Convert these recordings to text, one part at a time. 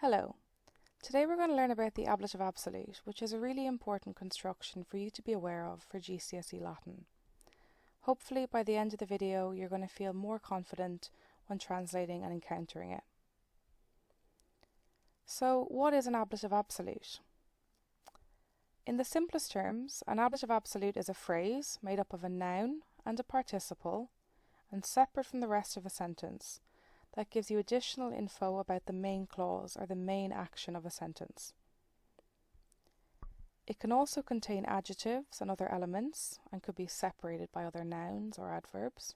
Hello. Today we're going to learn about the Ablative Absolute, which is a really important construction for you to be aware of for GCSE Latin. Hopefully by the end of the video you're going to feel more confident when translating and encountering it. So what is an Ablative Absolute? In the simplest terms, an Ablative Absolute is a phrase made up of a noun and a participle and separate from the rest of a sentence, that gives you additional info about the main clause or the main action of a sentence. It can also contain adjectives and other elements and could be separated by other nouns or adverbs.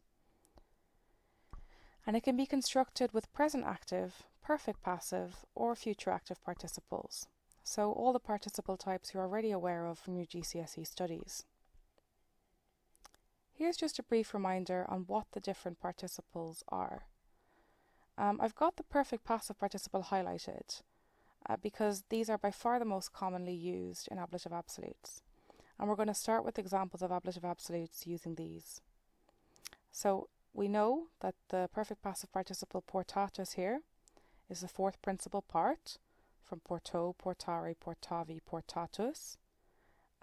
And it can be constructed with present active, perfect passive or future active participles. So all the participle types you're already aware of from your GCSE studies. Here's just a brief reminder on what the different participles are. I've got the perfect passive participle highlighted because these are by far the most commonly used in ablative absolutes. And we're going to start with examples of ablative absolutes using these. So we know that the perfect passive participle portatus here is the fourth principal part from porto, portare, portavi, portatus,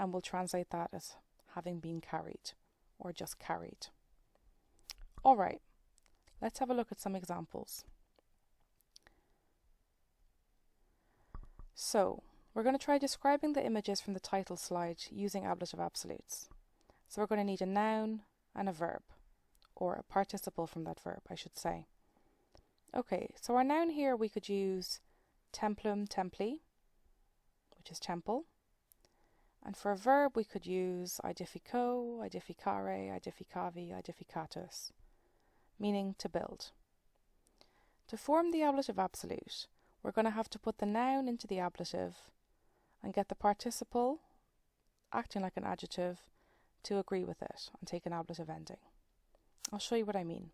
and we'll translate that as having been carried or just carried. Alright. Let's have a look at some examples. So, we're going to try describing the images from the title slide using ablative absolutes. So we're going to need a noun and a verb, or a participle from that verb, I should say. Okay, so our noun here we could use templum, templi, which is temple. And for a verb we could use aedifico, aedificare, aedificavi, aedificatus, meaning to build. To form the ablative absolute, we're going to have to put the noun into the ablative and get the participle, acting like an adjective, to agree with it and take an ablative ending. I'll show you what I mean.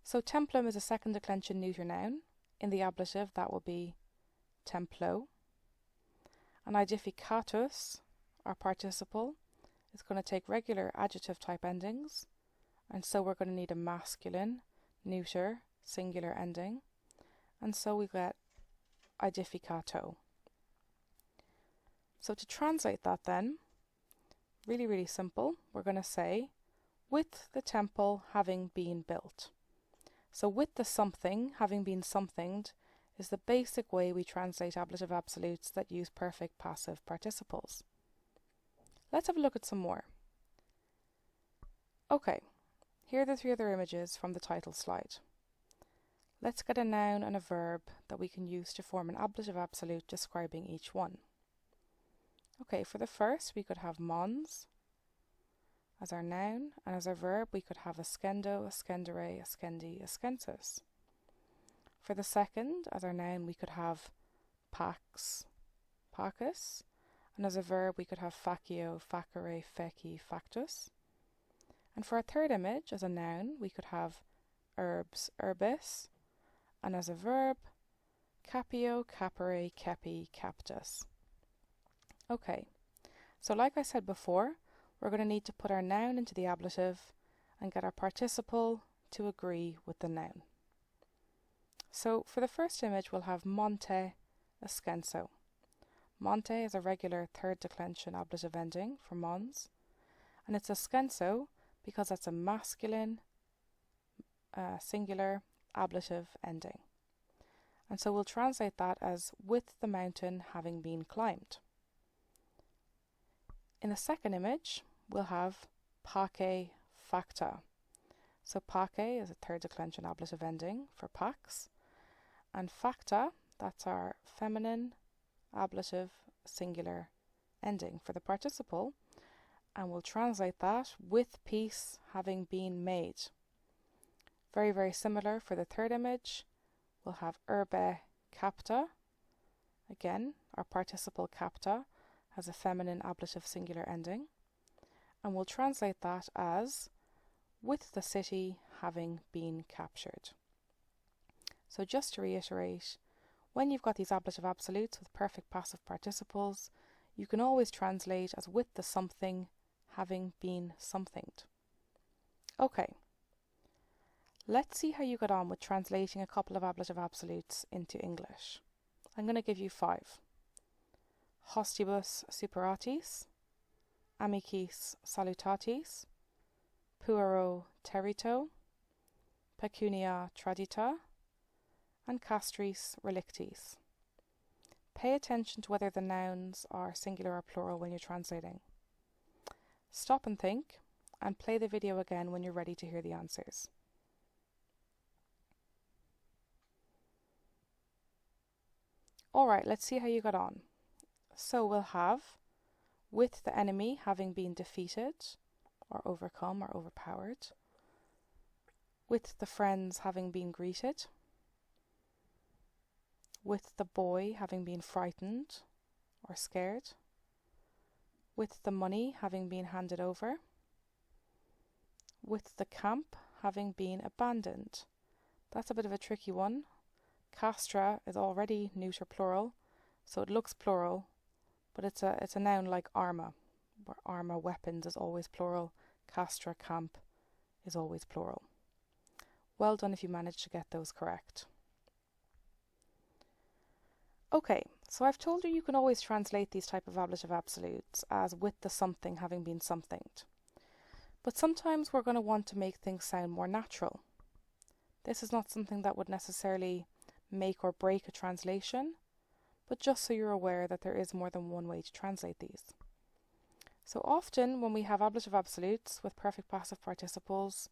So templum is a second declension neuter noun. In the ablative that will be templo. And aedificatus, our participle, is going to take regular adjective type endings. And so we're going to need a masculine, neuter, singular ending. And so we get aedificato. So to translate that then, really simple, we're going to say, with the temple having been built. So with the something having been somethinged is the basic way we translate ablative absolutes that use perfect passive participles. Let's have a look at some more. Okay. Here are the three other images from the title slide. Let's get a noun and a verb that we can use to form an ablative absolute describing each one. Okay, for the first we could have mons as our noun, and as our verb we could have ascendo, ascendere, ascendi, ascensus. For the second, as our noun we could have pax, pacus, and as a verb we could have facio, facere, feci, factus. And for our third image, as a noun, we could have herbs, herbis, and as a verb, capio, capere, capi, captus. Okay, so like I said before, we're going to need to put our noun into the ablative and get our participle to agree with the noun. So for the first image, we'll have monte, ascenso. Monte is a regular third declension ablative ending for mons, and it's ascenso because that's a masculine, singular, ablative ending. And so we'll translate that as with the mountain having been climbed. In the second image, we'll have pace facta. So pace is a third declension ablative ending for pax, and facta, that's our feminine, ablative, singular ending for the participle. And we'll translate that with peace having been made. Very similar for the third image. We'll have urbe capta. Again, our participle capta has a feminine ablative singular ending. And we'll translate that as with the city having been captured. So just to reiterate, when you've got these ablative absolutes with perfect passive participles, you can always translate as with the something having been somethinged. Okay, Let's see how you got on with translating a couple of ablative absolutes into English. I'm going to give you 5. Hostibus superatis, amicis salutatis, puero terito, pecunia tradita, and castris relictis. Pay attention to whether the nouns are singular or plural when you're translating. Stop and think, and play the video again when you're ready to hear the answers. Alright, let's see how you got on. So we'll have, with the enemy having been defeated, or overcome, or overpowered. With the friends having been greeted. With the boy having been frightened, or scared. With the money having been handed over. With the camp having been abandoned. That's a bit of a tricky one. Castra is already neuter plural, so it looks plural, but it's a noun like arma, where arma, weapons, is always plural. Castra, camp, is always plural. Well done if you managed to get those correct. Okay, so I've told you can always translate these type of ablative absolutes as with the something having been somethinged. But sometimes we're going to want to make things sound more natural. This is not something that would necessarily make or break a translation, but just so you're aware that there is more than one way to translate these. So often when we have ablative absolutes with perfect passive participles,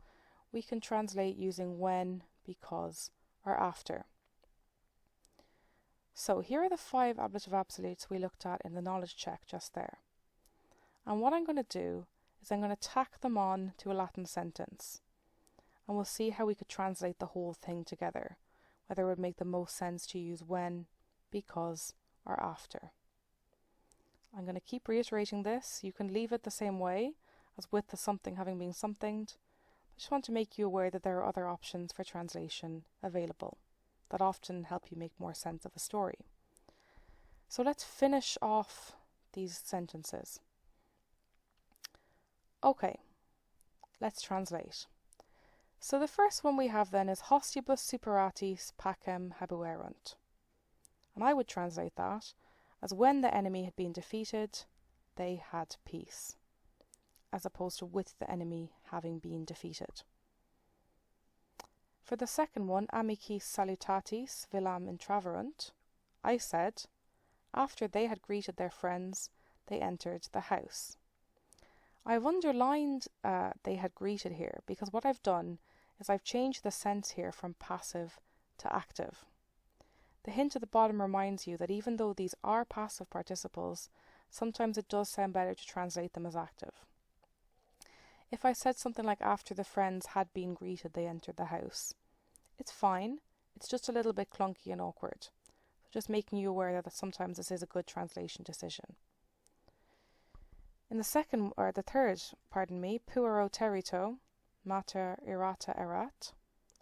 we can translate using when, because, or after. So here are the 5 ablative absolutes we looked at in the knowledge check just there. And what I'm going to do is I'm going to tack them on to a Latin sentence. And we'll see how we could translate the whole thing together, whether it would make the most sense to use when, because, or after. I'm going to keep reiterating this. You can leave it the same way as with the something having been somethinged. I just want to make you aware that there are other options for translation available that often help you make more sense of a story. So let's finish off these sentences. Okay, let's translate. So the first one we have then is hostibus superatis pacem habuerunt. And I would translate that as when the enemy had been defeated, they had peace, as opposed to with the enemy having been defeated. For the second one, amicis salutatis villam intraverunt, I said, after they had greeted their friends, they entered the house. I've underlined they had greeted here because what I've done is I've changed the sense here from passive to active. The hint at the bottom reminds you that even though these are passive participles, sometimes it does sound better to translate them as active. If I said something like after the friends had been greeted, they entered the house, it's fine. It's just a little bit clunky and awkward. So just making you aware that sometimes this is a good translation decision. In the third, puero terito, mater irata erat,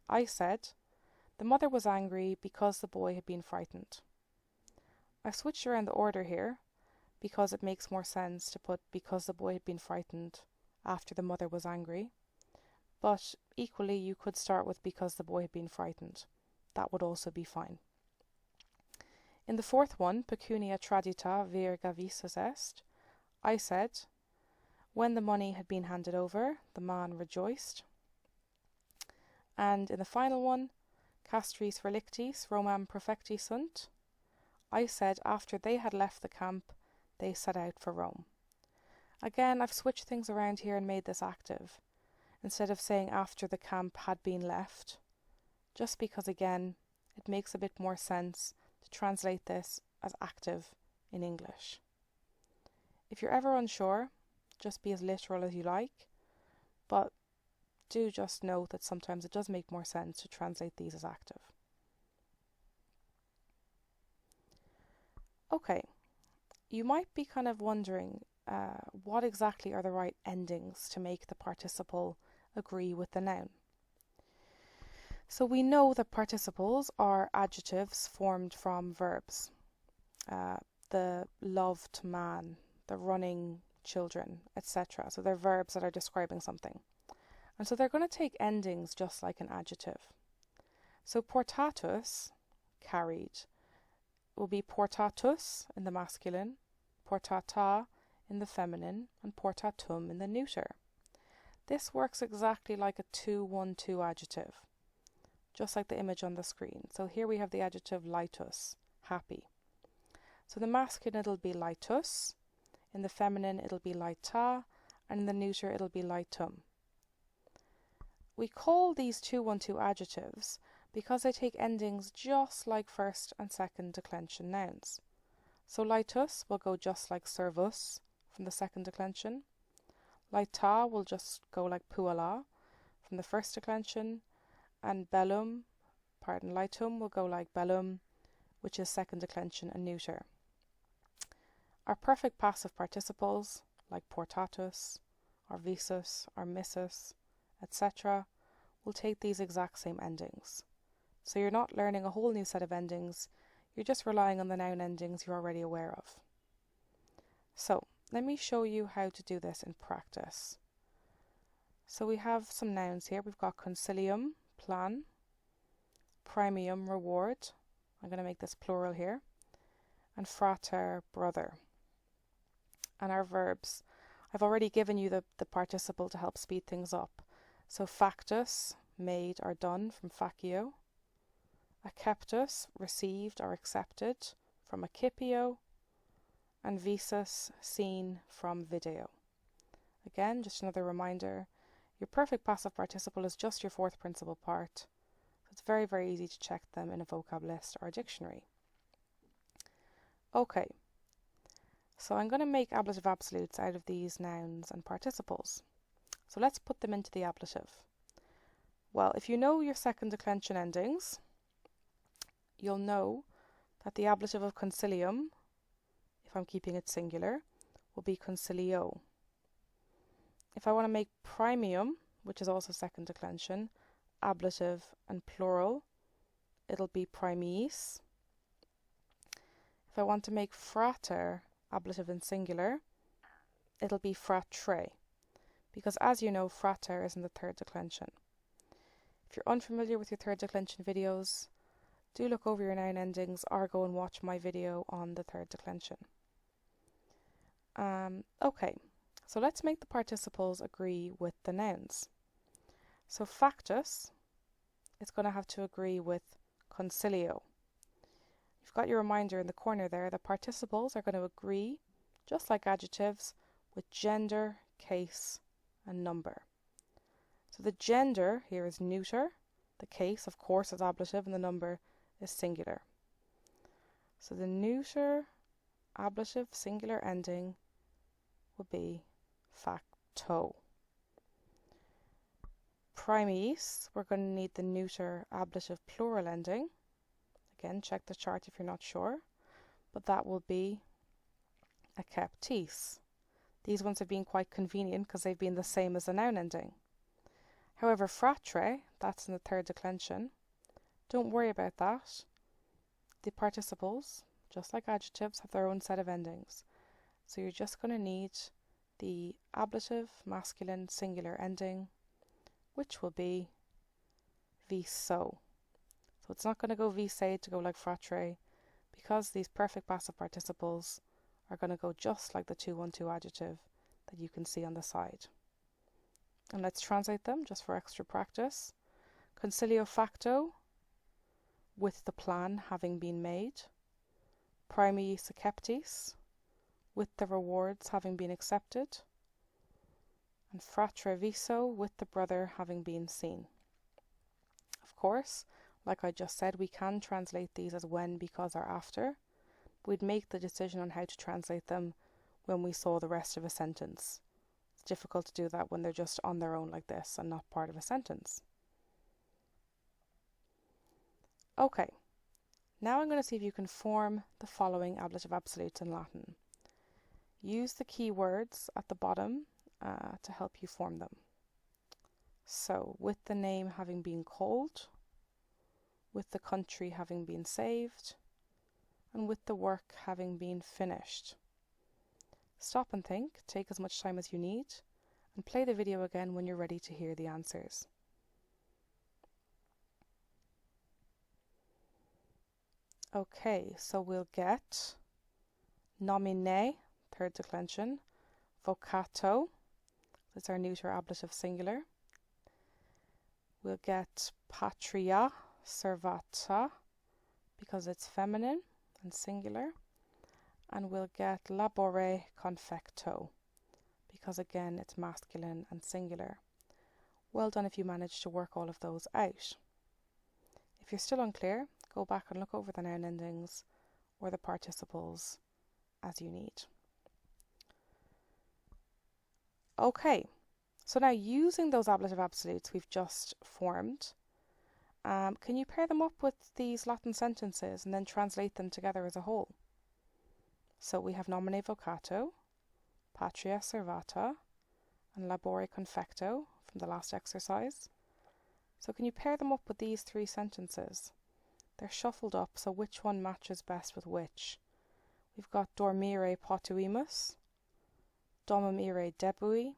I said, the mother was angry because the boy had been frightened. I've switched around the order here because it makes more sense to put because the boy had been frightened after the mother was angry. But equally you could start with because the boy had been frightened. That would also be fine. In the fourth one, pecunia tradita vir gavisus est, I said, when the money had been handed over, the man rejoiced. And in the final one, castris relictis Romam perfecti sunt, I said after they had left the camp, they set out for Rome. Again, I've switched things around here and made this active, instead of saying after the camp had been left, just because again, it makes a bit more sense to translate this as active in English. If you're ever unsure, just be as literal as you like, but do just note that sometimes it does make more sense to translate these as active. Okay, you might be kind of wondering what exactly are the right endings to make the participle agree with the noun. So we know that participles are adjectives formed from verbs. The loved man, the running children, etc. So they're verbs that are describing something. And so they're going to take endings just like an adjective. So portatus, carried, will be portatus in the masculine, portata in the feminine, and portatum in the neuter. This works exactly like a 2-1-2 adjective, just like the image on the screen. So here we have the adjective lightus, happy. So in the masculine it'll be lightus, in the feminine it'll be lighta, and in the neuter it'll be lightum. We call these 2-1-2 adjectives because they take endings just like first and second declension nouns. So lightus will go just like servus from the second declension. Lighta will just go like puala from the first declension, and lightum will go like bellum, which is second declension and neuter. Our perfect passive participles, like portatus, or visus, or missus, etc., will take these exact same endings. So you're not learning a whole new set of endings, you're just relying on the noun endings you're already aware of. So let me show you how to do this in practice. So we have some nouns here. We've got concilium, plan, premium, reward. I'm going to make this plural here. And frater, brother. And our verbs. I've already given you the participle to help speed things up. So factus, made or done, from facio. Acceptus, received or accepted, from accipio. And visus, seen, from video. Again, just another reminder, your perfect passive participle is just your fourth principal part. So it's very, very easy to check them in a vocab list or a dictionary. Okay, so I'm going to make ablative absolutes out of these nouns and participles. So let's put them into the ablative. Well, if you know your second declension endings, you'll know that the ablative of concilium, if I'm keeping it singular, will be concilio. If I want to make premium, which is also second declension, ablative and plural, it'll be primis. If I want to make frater, ablative and singular, it'll be fratre, because as you know, frater is in the third declension. If you're unfamiliar with your third declension videos, do look over your noun endings or go and watch my video on the third declension. Okay, so let's make the participles agree with the nouns. So factus, it's going to have to agree with concilio. You've got your reminder in the corner there that participles are going to agree, just like adjectives, with gender, case, and number. So the gender here is neuter, the case, of course, is ablative, and the number is singular. So the neuter, ablative, singular ending will be facto. Primis, we're going to need the neuter, ablative, plural ending. Again, check the chart if you're not sure, but that will be acceptis. These ones have been quite convenient because they've been the same as the noun ending. However, fratre, that's in the third declension. Don't worry about that. The participles, just like adjectives, have their own set of endings. So you're just going to need the ablative, masculine, singular ending, which will be viso. So it's not going to go vise to go like fratre, because these perfect passive participles are going to go just like the 2-1-2 adjective that you can see on the side. And let's translate them just for extra practice. Concilio facto, with the plan having been made. Primis acceptis, with the rewards having been accepted. And fratre viso, with the brother having been seen. Of course, like I just said, we can translate these as when, because, or after. We'd make the decision on how to translate them when we saw the rest of a sentence. It's difficult to do that when they're just on their own like this and not part of a sentence. Okay, now I'm going to see if you can form the following ablative absolutes in Latin. Use the keywords at the bottom to help you form them. So, with the name having been called, with the country having been saved, and with the work having been finished. Stop and think, take as much time as you need, and play the video again when you're ready to hear the answers. Okay, so we'll get nomine, third declension, vocato, that's our neuter ablative singular. We'll get patria servata, because it's feminine and singular. And we'll get labore confecto, because again it's masculine and singular. Well done if you managed to work all of those out. If you're still unclear, go back and look over the noun endings or the participles as you need. Okay, so now using those ablative absolutes we've just formed, can you pair them up with these Latin sentences and then translate them together as a whole? So we have nomine vocato, patria servata, and labore confecto from the last exercise. So can you pair them up with these three sentences? They're shuffled up, so which one matches best with which? We've got dormire potuimus, domum ire debui,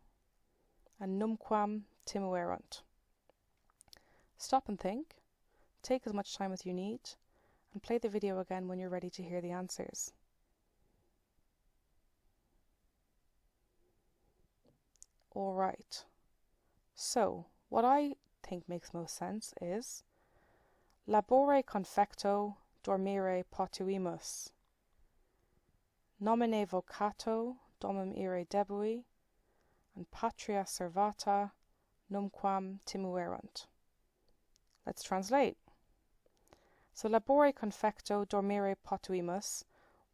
and numquam timuerunt. Stop and think, take as much time as you need, and play the video again when you're ready to hear the answers. Alright, so what I think makes most sense is labore confecto dormire potuimus, nomine vocato domum ire debui, and patria servata numquam timuerunt. Let's translate. So labore confecto dormire potuimus,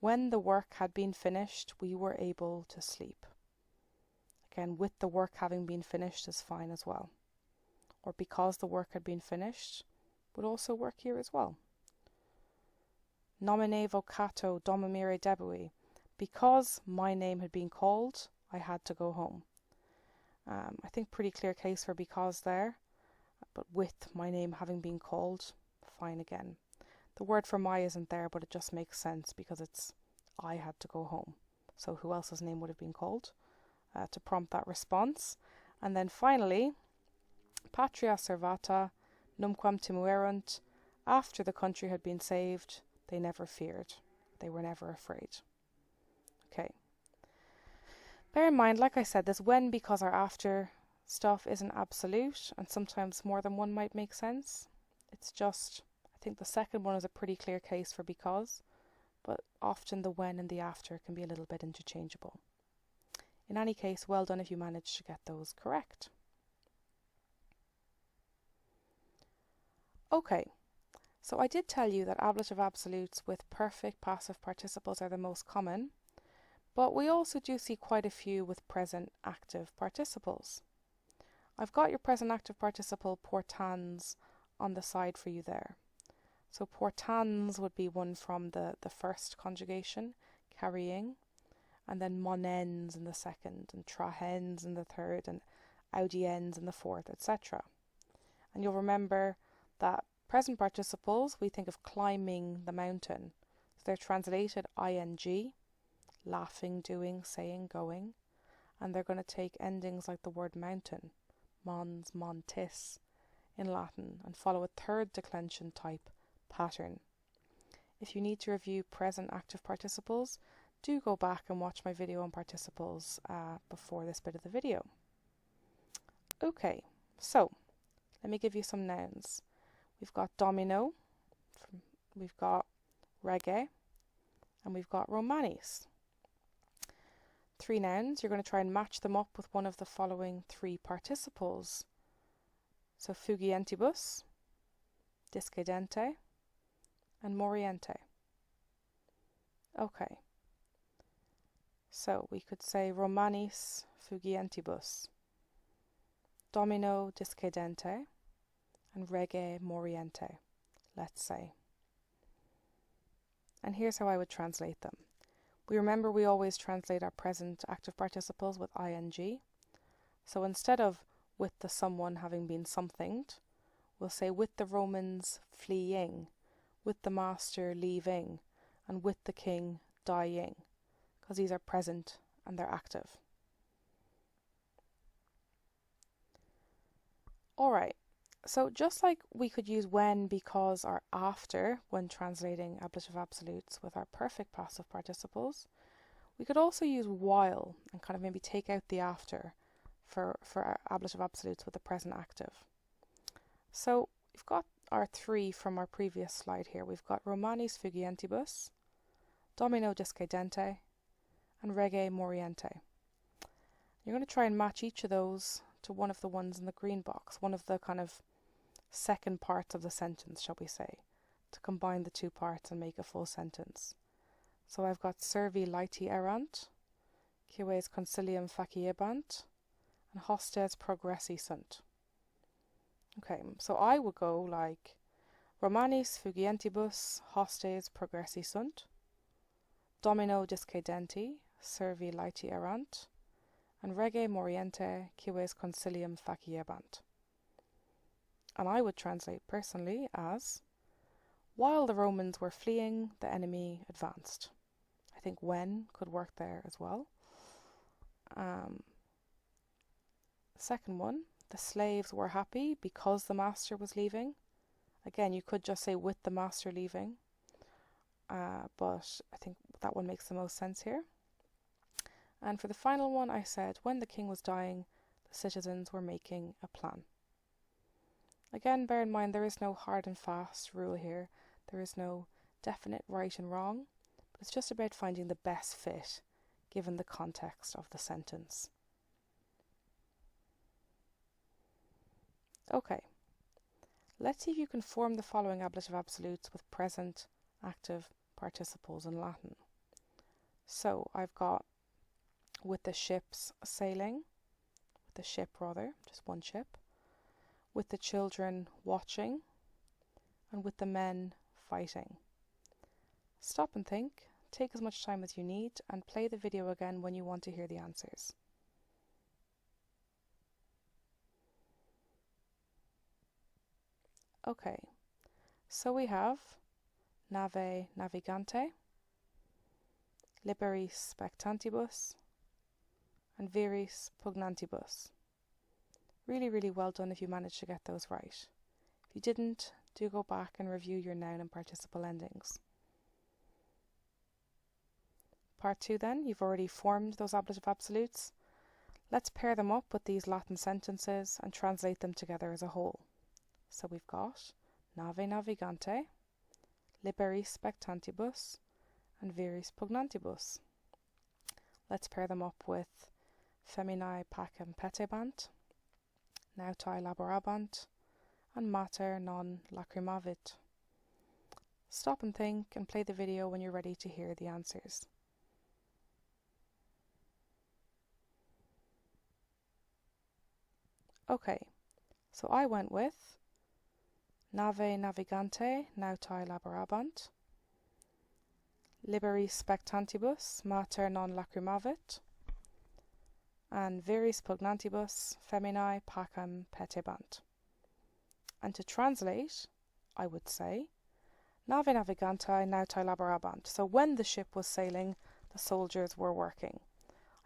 when the work had been finished, we were able to sleep. Again, with the work having been finished is fine as well. Or because the work had been finished would also work here as well. Nomine vocato domum ire debui, because my name had been called, I had to go home. I think pretty clear case for because there, but with my name having been called, fine again. The word for my isn't there, but it just makes sense because it's I had to go home. So who else's name would have been called to prompt that response? And then finally, patria servata numquam timuerunt, after the country had been saved, they never feared. They were never afraid. Okay. Bear in mind, like I said, this when, because, or after stuff isn't absolute, and sometimes more than one might make sense. It's just, I think the second one is a pretty clear case for because, but often the when and the after can be a little bit interchangeable. In any case, well done if you managed to get those correct. Okay, so I did tell you that ablative absolutes with perfect passive participles are the most common, but we also do see quite a few with present active participles. I've got your present active participle portans on the side for you there. So portans would be one from the first conjugation, carrying, and then monens in the second, and trahens in the third, and audiens in the fourth, etc. And you'll remember that present participles, we think of climbing the mountain. So they're translated ing, laughing, doing, saying, going, and they're going to take endings like the word mountain, mons, montis in Latin, and follow a third declension type pattern. If you need to review present active participles, do go back and watch my video on participles before this bit of the video. Okay, so let me give you some nouns. We've got domino, we've got reggae, and we've got romanis. Three nouns, you're going to try and match them up with one of the following three participles. So fugientibus, discedente, and moriente. Okay. So we could say romanis fugientibus, domino discedente, and reggae moriente, let's say. And here's how I would translate them. We remember we always translate our present active participles with ing. So instead of with the someone having been somethinged, we'll say with the Romans fleeing, with the master leaving, and with the king dying, because these are present and they're active. Alright, so just like we could use when, because, or after when translating ablative absolutes with our perfect passive participles, we could also use while and kind of maybe take out the after for our ablative absolutes with the present active. So we've got our three from our previous slide here. We've got Romanis fugientibus, Domino discedente, and Reggae moriente. You're going to try and match each of those to one of the ones in the green box, one of the kind of second parts of the sentence, shall we say, to combine the two parts and make a full sentence. So I've got servi laeti erant, cives consilium faciebant, and hostes progressi sunt. Okay, so I would go like Romanis fugientibus hostes progressi sunt, Domino discedenti, servi laeti erant, and Reggae moriente, cives consilium faciebant. And I would translate personally as, while the Romans were fleeing, the enemy advanced. I think when could work there as well. Second one, the slaves were happy because the master was leaving. Again, you could just say with the master leaving, but I think that one makes the most sense here. And for the final one, I said, when the king was dying, the citizens were making a plan. Again, bear in mind there is no hard and fast rule here. There is no definite right and wrong, but it's just about finding the best fit given the context of the sentence. Okay, let's see if you can form the following ablative absolutes with present active participles in Latin. So I've got with the ships sailing, with the ship rather, just one ship, with the children watching, and with the men fighting. Stop and think, take as much time as you need, and play the video again when you want to hear the answers. Okay, so we have nave navigante, liberis spectantibus, and viris pugnantibus. Really, really well done if you managed to get those right. If you didn't, do go back and review your noun and participle endings. Part 2 then, you've already formed those ablative absolutes. Let's pair them up with these Latin sentences and translate them together as a whole. So we've got nave navigante, liberis spectantibus, and viris pugnantibus. Let's pair them up with feminae pacem petebant, nautae laborabant, and mater non lacrimavit. Stop and think and play the video when you're ready to hear the answers. Okay, so I went with nave navigante nautae laborabant, liberis spectantibus mater non lacrimavit, and viris pugnantibus feminae pacem petebant. And to translate, I would say, nave naviganti nautae laborabant. So when the ship was sailing, the soldiers were working.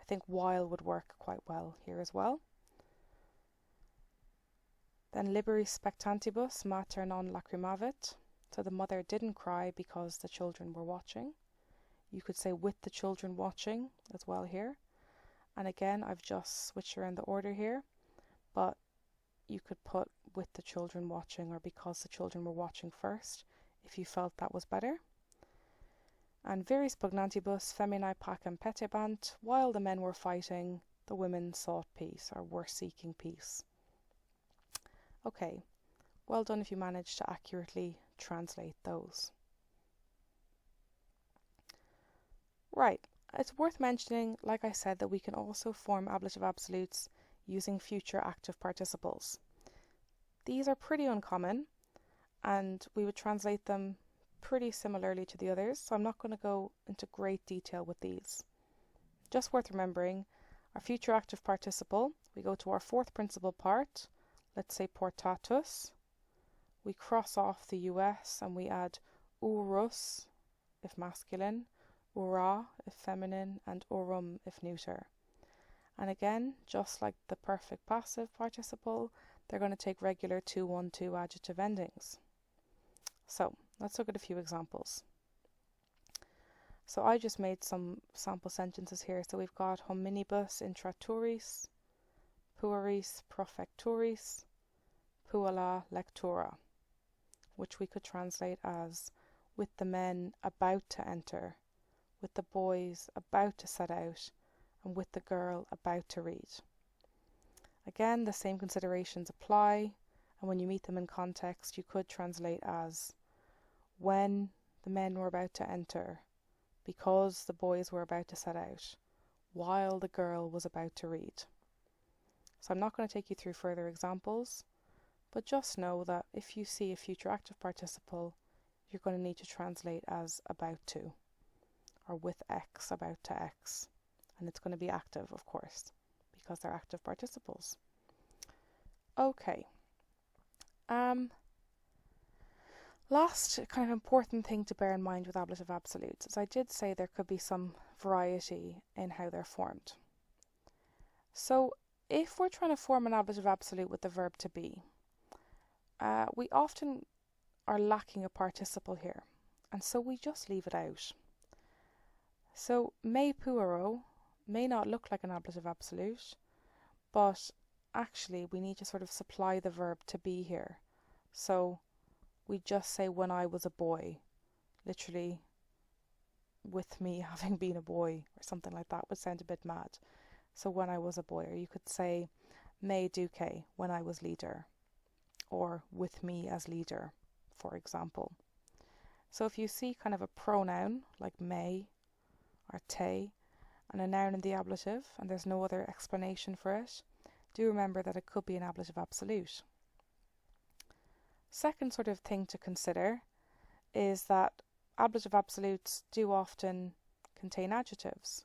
I think while would work quite well here as well. Then liberis spectantibus mater non lacrimavit. So the mother didn't cry because the children were watching. You could say with the children watching as well here. And again, I've just switched around the order here, but you could put with the children watching or because the children were watching first, if you felt that was better. And viris pugnantibus feminae pacem petebant, while the men were fighting, the women sought peace or were seeking peace. Okay, well done if you managed to accurately translate those. Right. It's worth mentioning, like I said, that we can also form ablative absolutes using future active participles. These are pretty uncommon, and we would translate them pretty similarly to the others, so I'm not going to go into great detail with these. Just worth remembering, our future active participle, we go to our fourth principal part, let's say portatus, we cross off the US and we add urus, if masculine, ura if feminine, and urum if neuter. And again, just like the perfect passive participle, they're going to take regular 2-1-2 adjective endings. So let's look at a few examples. So I just made some sample sentences here. So we've got hominibus intraturis, pueris profecturis, puella lectura, which we could translate as with the men about to enter, with the boys about to set out, and with the girl about to read. Again, the same considerations apply, and when you meet them in context, you could translate as when the men were about to enter, because the boys were about to set out, while the girl was about to read. So I'm not going to take you through further examples, but just know that if you see a future active participle, you're going to need to translate as about to, or with X, about to X. And it's going to be active, of course, because they're active participles. Okay. Last kind of important thing to bear in mind with ablative absolutes is I did say there could be some variety in how they're formed. So if we're trying to form an ablative absolute with the verb to be, we often are lacking a participle here, and so we just leave it out. So me puero may not look like an ablative absolute, but actually we need to sort of supply the verb to be here. So we just say when I was a boy, literally with me having been a boy, or something like that would sound a bit mad. So when I was a boy, or you could say me duque, when I was leader, or with me as leader, for example. So if you see kind of a pronoun like me or te, and a noun in the ablative, and there's no other explanation for it, do remember that it could be an ablative absolute. Second sort of thing to consider is that ablative absolutes do often contain adjectives.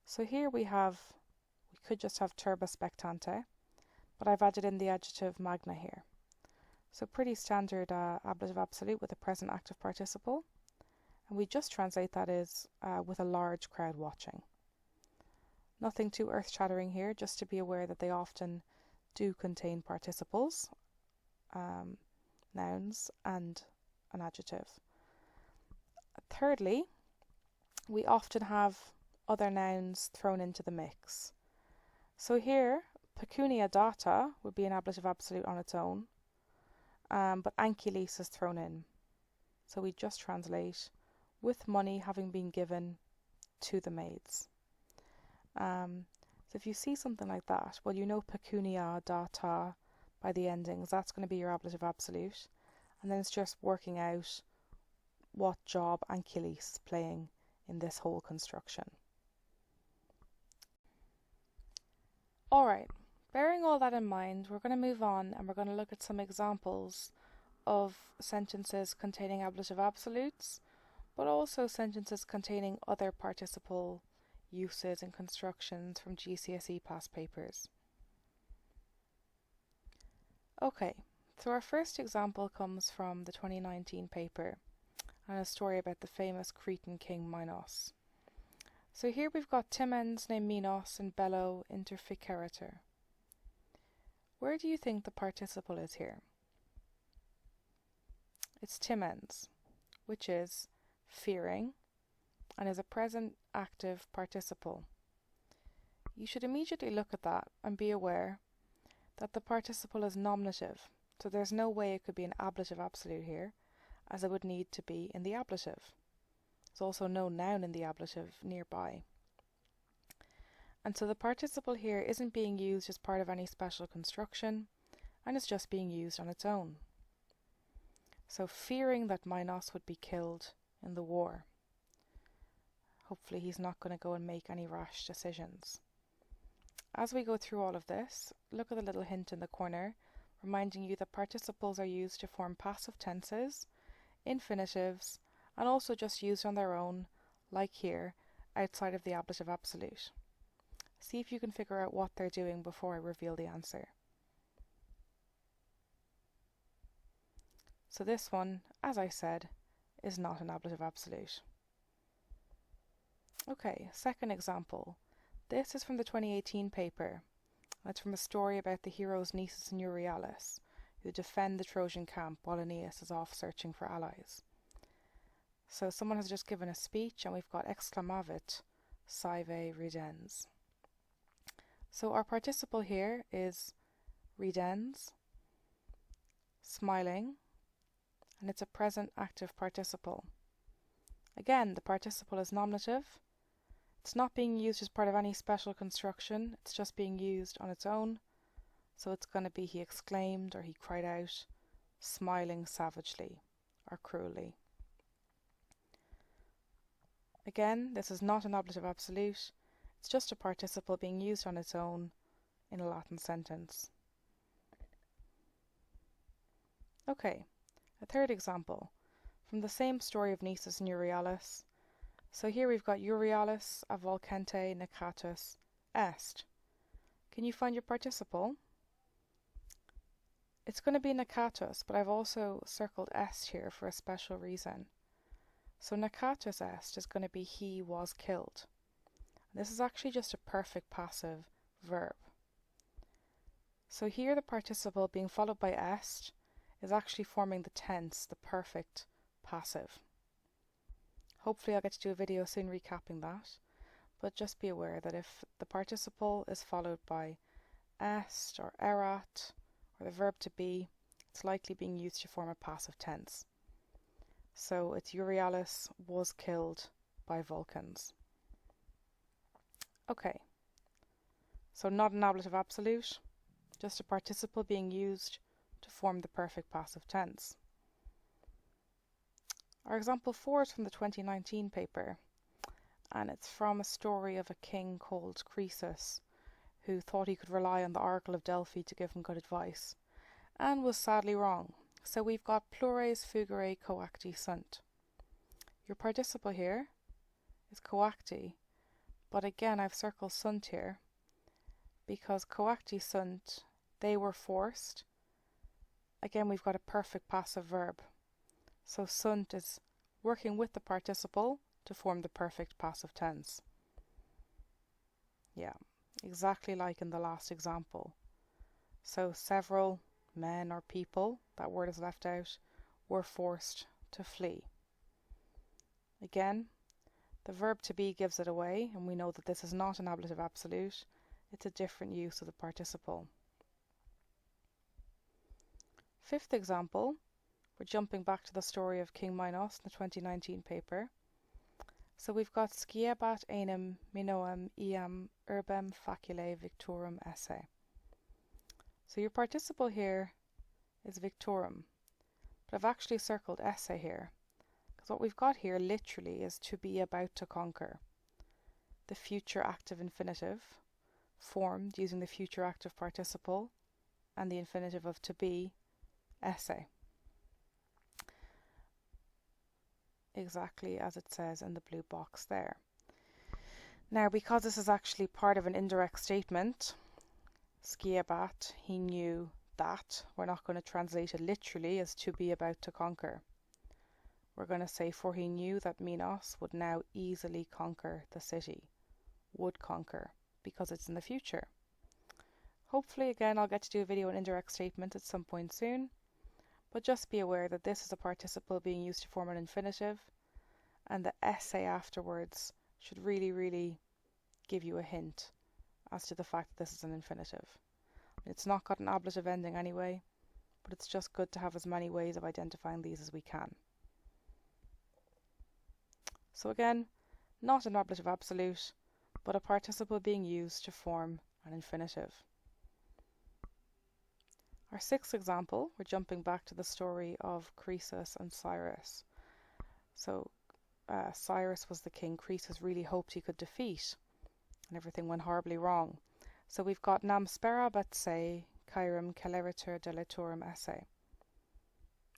So here we could just have turba spectante, but I've added in the adjective magna here. So pretty standard ablative absolute with a present active participle, and we just translate that as with a large crowd watching. Nothing too earth-shattering here, just to be aware that they often do contain participles, nouns, and an adjective. Thirdly, we often have other nouns thrown into the mix. So here, pecunia data would be an ablative absolute on its own, but ankylis is thrown in. So we just translate with money having been given to the maids. So if you see something like that, well, you know pecunia data by the endings, that's going to be your ablative absolute, and then it's just working out what job ankylis is playing in this whole construction. Alright, bearing all that in mind, we're going to move on and we're going to look at some examples of sentences containing ablative absolutes, but also sentences containing other participle uses and constructions from GCSE past papers. Okay, so our first example comes from the 2019 paper and a story about the famous Cretan king Minos. So here we've got Timens ne Minos and bello interficerator. Where do you think the participle is here? It's Timens, which is fearing and is a present active participle. You should immediately look at that and be aware that the participle is nominative, so there's no way it could be an ablative absolute here, as it would need to be in the ablative. There's also no noun in the ablative nearby. And so the participle here isn't being used as part of any special construction, and is just being used on its own. So fearing that Minos would be killed in the war. Hopefully he's not going to go and make any rash decisions. As we go through all of this, look at the little hint in the corner, reminding you that participles are used to form passive tenses, infinitives, and also just used on their own, like here, outside of the ablative absolute. See if you can figure out what they're doing before I reveal the answer. So this one, as I said, is not an ablative absolute. Okay, second example. This is from the 2018 paper, It's from a story about the heroes Nisus and Euryalus, who defend the Trojan camp while Aeneas is off searching for allies. So someone has just given a speech, and we've got exclamavit saevae ridens. So our participle here is ridens, smiling, and it's a present active participle. Again, the participle is nominative. It's not being used as part of any special construction, it's just being used on its own. So it's going to be he exclaimed or he cried out, smiling savagely or cruelly. Again, this is not an ablative absolute, it's just a participle being used on its own in a Latin sentence. Okay, a third example from the same story of Nisus and Euryalus. So here we've got Euryalus a volcente necatus est. Can you find your participle? It's going to be necatus, but I've also circled est here for a special reason. So necatus est is going to be he was killed. This is actually just a perfect passive verb. So here the participle being followed by est is actually forming the tense, the perfect passive. Hopefully I'll get to do a video soon recapping that, but just be aware that if the participle is followed by est or erat or the verb to be, it's likely being used to form a passive tense. So it's Euryalus was killed by Vulcans. Okay, so not an ablative absolute, just a participle being used to form the perfect passive tense. Our example 4 is from the 2019 paper, and it's from a story of a king called Croesus, who thought he could rely on the Oracle of Delphi to give him good advice, and was sadly wrong. So we've got plures fugere coacti sunt. Your participle here is coacti, but again I've circled sunt here, because coacti sunt, they were forced. Again we've got a perfect passive verb. So sunt is working with the participle to form the perfect passive tense. Yeah, exactly like in the last example. So several men or people, that word is left out, were forced to flee. Again, the verb to be gives it away, and we know that this is not an ablative absolute, it's a different use of the participle. Fifth example, we're jumping back to the story of King Minos in the 2019 paper. So we've got sciebat enim minoem iam urbem facile victorum esse. So your participle here is victorum, but I've actually circled esse here, because what we've got here literally is to be about to conquer. The future active infinitive, formed using the future active participle and the infinitive of to be, esse. Exactly as it says in the blue box there. Now, because this is actually part of an indirect statement, sciebat, he knew that, we're not going to translate it literally as to be about to conquer. We're going to say, for he knew that Minos would now easily conquer the city. Would conquer, because it's in the future. Hopefully, again, I'll get to do a video on indirect statement at some point soon. But just be aware that this is a participle being used to form an infinitive, and the esse afterwards should really give you a hint as to the fact that this is an infinitive. It's not got an ablative ending anyway, but it's just good to have as many ways of identifying these as we can. So again, not an ablative absolute, but a participle being used to form an infinitive. Our sixth example, we're jumping back to the story of Croesus and Cyrus. So Cyrus was the king Croesus really hoped he could defeat, and everything went horribly wrong. So we've got nam sperabat se cairem celeritur deletorum esse.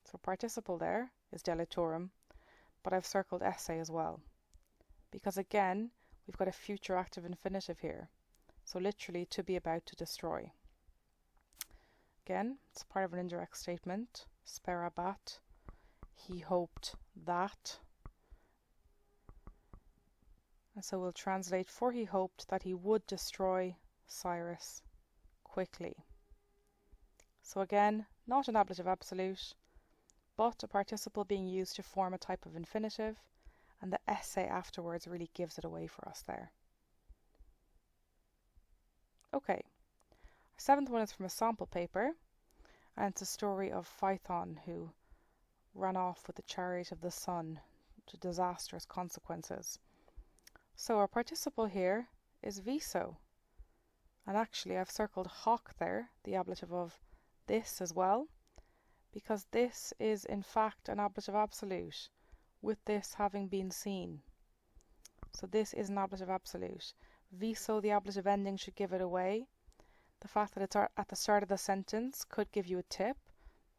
So participle there is deletorum, but I've circled esse as well, because again we've got a future active infinitive here, so literally to be about to destroy. Again, it's part of an indirect statement, sperabat, he hoped that. And so we'll translate, for he hoped that he would destroy Cyrus quickly. So again, not an ablative absolute, but a participle being used to form a type of infinitive, and the essay afterwards really gives it away for us there. Okay, our seventh one is from a sample paper, and it's a story of Phaethon who ran off with the chariot of the sun to disastrous consequences. So our participle here is viso, and actually I've circled hoc there, the ablative of this as well, because this is in fact an ablative absolute, with this having been seen. So this is an ablative absolute. Viso, the ablative ending, should give it away. The fact that it's at the start of the sentence could give you a tip.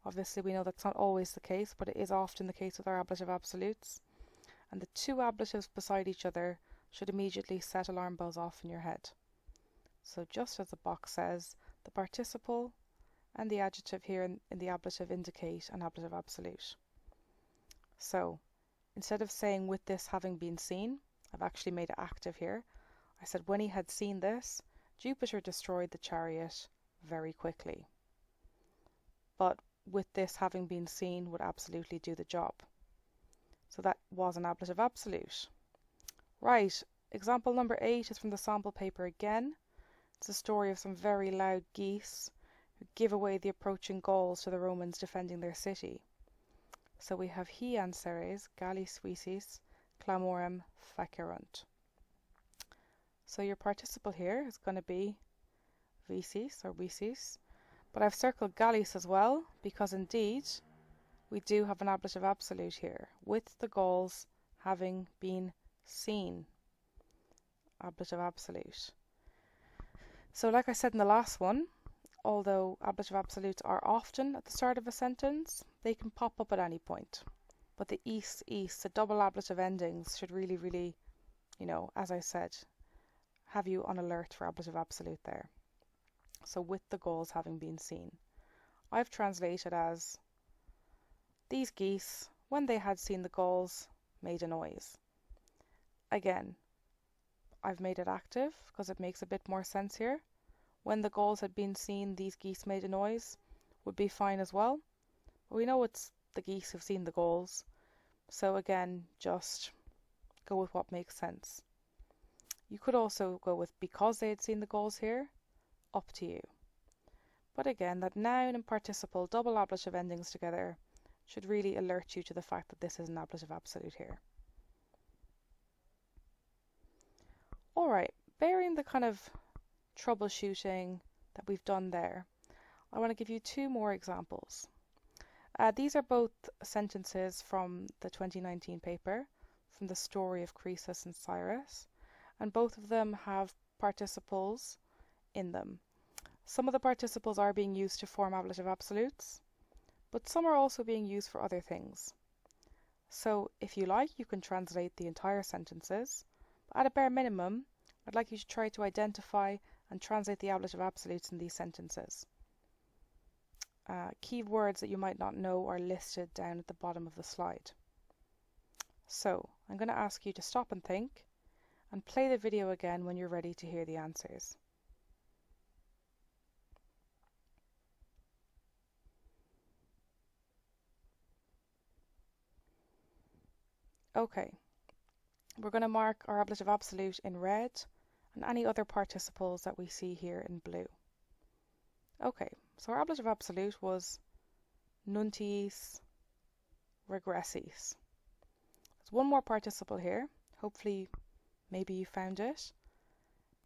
Obviously we know that's not always the case, but it is often the case with our ablative absolutes. And the two ablatives beside each other should immediately set alarm bells off in your head. So just as the box says, the participle and the adjective here in the ablative indicate an ablative absolute. So instead of saying with this having been seen, I've actually made it active here. I said when he had seen this, Jupiter destroyed the chariot very quickly. But with this having been seen would absolutely do the job. So that was an ablative absolute. Right, example number 8 is from the sample paper again. It's a story of some very loud geese who give away the approaching Gauls to the Romans defending their city. So we have he anseres, gallis visis, clamorem facerunt. So your participle here is going to be visis or visis, but I've circled gallis as well because indeed we do have an ablative absolute here with the Gauls having been seen. Ablative absolute. So like I said in the last one, although ablative absolutes are often at the start of a sentence, they can pop up at any point. But the east, the double ablative endings should really, as I said, have you on alert for ablative absolute there. So with the Gauls having been seen. I've translated as, these geese, when they had seen the Gauls, made a noise. Again, I've made it active because it makes a bit more sense here. When the Gauls had been seen, these geese made a noise would be fine as well. But we know it's the geese who've seen the Gauls. So again, just go with what makes sense. You could also go with because they had seen the Gauls here, up to you. But again, that noun and participle double ablative endings together should really alert you to the fact that this is an ablative absolute here. Alright, bearing the kind of troubleshooting that we've done there, I want to give you two more examples. These are both sentences from the 2019 paper, from the story of Croesus and Cyrus, and both of them have participles in them. Some of the participles are being used to form ablative absolutes, but some are also being used for other things. So if you like, you can translate the entire sentences, but at a bare minimum, I'd like you to try to identify and translate the ablative absolutes in these sentences. Key words that you might not know are listed down at the bottom of the slide. So I'm going to ask you to stop and think and play the video again when you're ready to hear the answers. Okay, we're going to mark our ablative absolute in red and any other participles that we see here in blue. Okay, so our ablative absolute was nuntiis regressis. There's one more participle here. Hopefully, maybe you found it.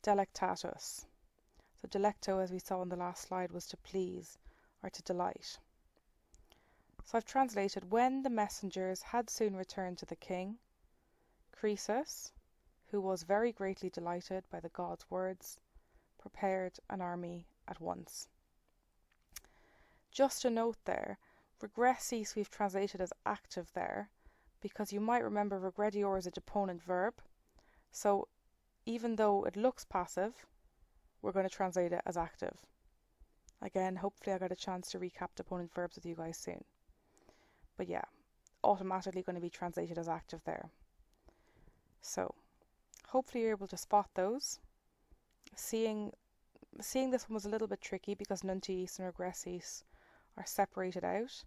Delectatus. So delecto, as we saw on the last slide, was to please or to delight. So I've translated, when the messengers had soon returned to the king, Croesus, who was very greatly delighted by the god's words, prepared an army at once. Just a note there, regressis we've translated as active there, because you might remember regredior is a deponent verb, so even though it looks passive, we're going to translate it as active. Again, hopefully I got a chance to recap deponent verbs with you guys soon. But yeah, automatically going to be translated as active there. So, hopefully you're able to spot those. Seeing Seeing this one was a little bit tricky because nuntiis and regressis are separated out,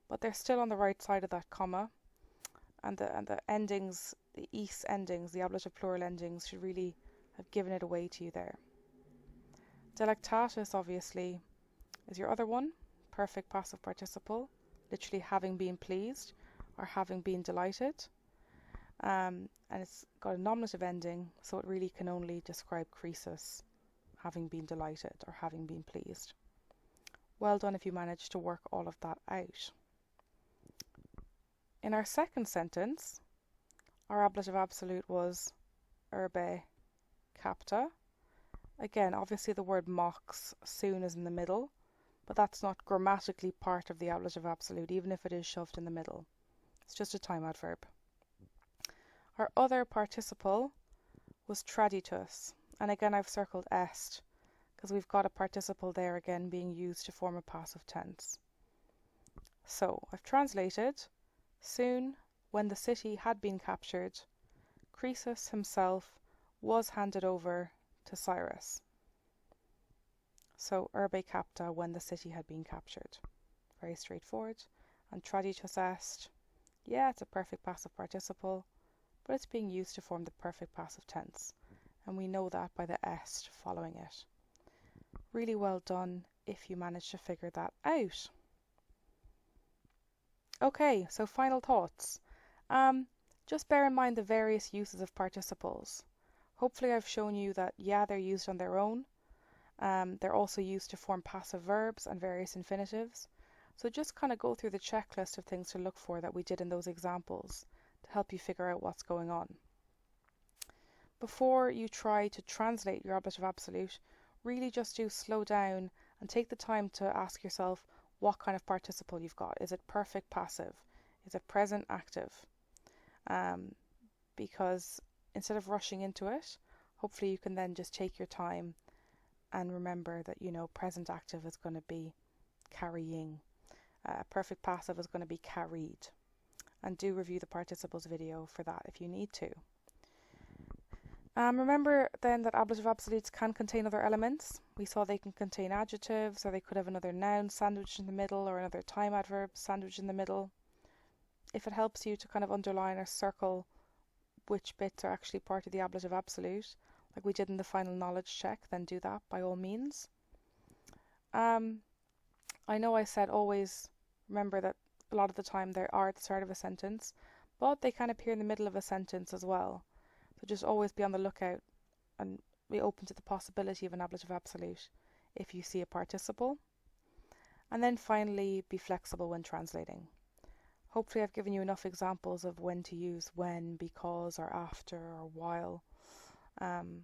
but they're still on the right side of that comma, and the endings, the is endings, the ablative plural endings should really have given it away to you there. Delectatus obviously is your other one, perfect passive participle, literally having been pleased or having been delighted. And it's got a nominative ending, so it really can only describe Croesus having been delighted or having been pleased. Well done if you managed to work all of that out. In our second sentence, our ablative absolute was urbe capta. Again, obviously the word mox soon is in the middle, but that's not grammatically part of the ablative absolute, even if it is shoved in the middle. It's just a time adverb. Our other participle was traditus, and again I've circled est because we've got a participle there again being used to form a passive tense. So I've translated, soon when the city had been captured, Croesus himself was handed over to Cyrus. So urbe capta, when the city had been captured. Very straightforward. And traditus est, yeah, it's a perfect passive participle, but it's being used to form the perfect passive tense, and we know that by the est following it. Really well done if you managed to figure that out. Okay, so final thoughts. Just bear in mind the various uses of participles. Hopefully I've shown you that, yeah, they're used on their own. They're also used to form passive verbs and various infinitives. So just kind of go through the checklist of things to look for that we did in those examples to help you figure out what's going on. Before you try to translate your ablative absolute, really just do slow down and take the time to ask yourself what kind of participle you've got. Is it perfect passive? Is it present active? Because instead of rushing into it, hopefully you can then just take your time and remember that, you know, present active is going to be carrying. Perfect passive is going to be carried. And do review the participles video for that if you need to. Remember then that ablative absolutes can contain other elements. We saw they can contain adjectives, or they could have another noun sandwiched in the middle, or another time adverb sandwiched in the middle. If it helps you to kind of underline or circle which bits are actually part of the ablative absolute, like we did in the final knowledge check, then do that by all means. I know I said always remember that a lot of the time they are at the start of a sentence, but they can appear in the middle of a sentence as well. So just always be on the lookout and be open to the possibility of an ablative absolute if you see a participle. And then finally, be flexible when translating. Hopefully I've given you enough examples of when to use when, because, or after, or while. And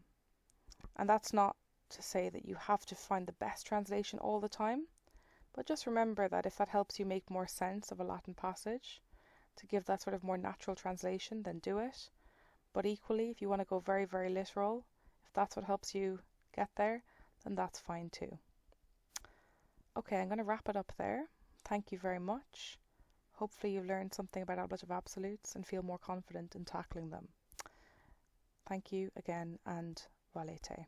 that's not to say that you have to find the best translation all the time, but just remember that if that helps you make more sense of a Latin passage, to give that sort of more natural translation, then do it. But equally, if you want to go very, very literal, if that's what helps you get there, then that's fine too. Okay, I'm going to wrap it up there. Thank you very much. Hopefully you've learned something about ablative absolutes and feel more confident in tackling them. Thank you again, and valete.